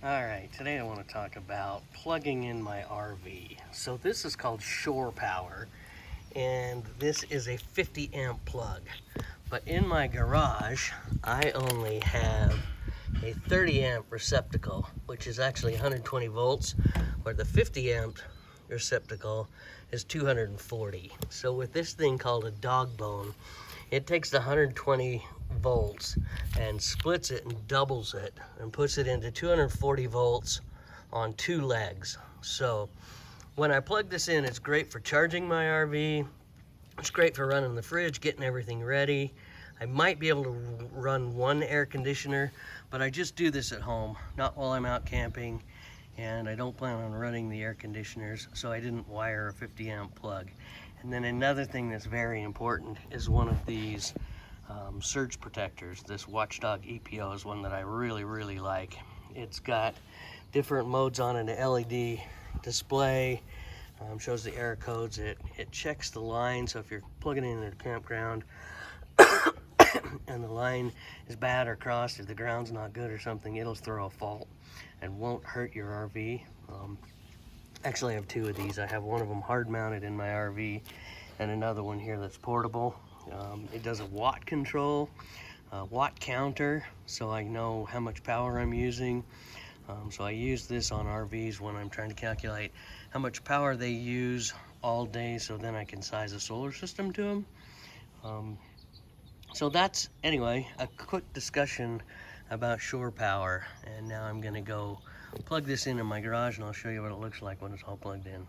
Alright, today I want to talk about plugging in my RV. So this is called Shore Power, and this is a 50 amp plug. But in my garage, I only have a 30 amp receptacle, which is actually 120 volts, where the 50 amp receptacle is 240. So with this thing called a dog bone, it takes the 120 volts and splits it and doubles it and puts it into 240 volts on 2 legs. So when I plug this in, it's great for charging my RV. It's great for running the fridge, getting everything ready. I might be able to run one air conditioner, but I just do this at home, not while I'm out camping, and I don't plan on running the air conditioners, so I didn't wire a 50 amp plug. And then another thing that's very important is one of these surge protectors. This Watchdog EPO is one that I really like. It's got different modes on it, an LED display, shows the error codes. It checks the line, so if you're plugging it in a campground and the line is bad or crossed, if the ground's not good or something, it'll throw a fault and won't hurt your RV. Actually, I have 2 of these. I have one of them hard mounted in my RV and another one here that's portable. It does a watt control, watt counter, so I know how much power I'm using. So I use this on RVs when I'm trying to calculate how much power they use all day, so then I can size a solar system to them. So that's, anyway, a quick discussion about shore power. And now I'm gonna go plug this in my garage, and I'll show you what it looks like when it's all plugged in.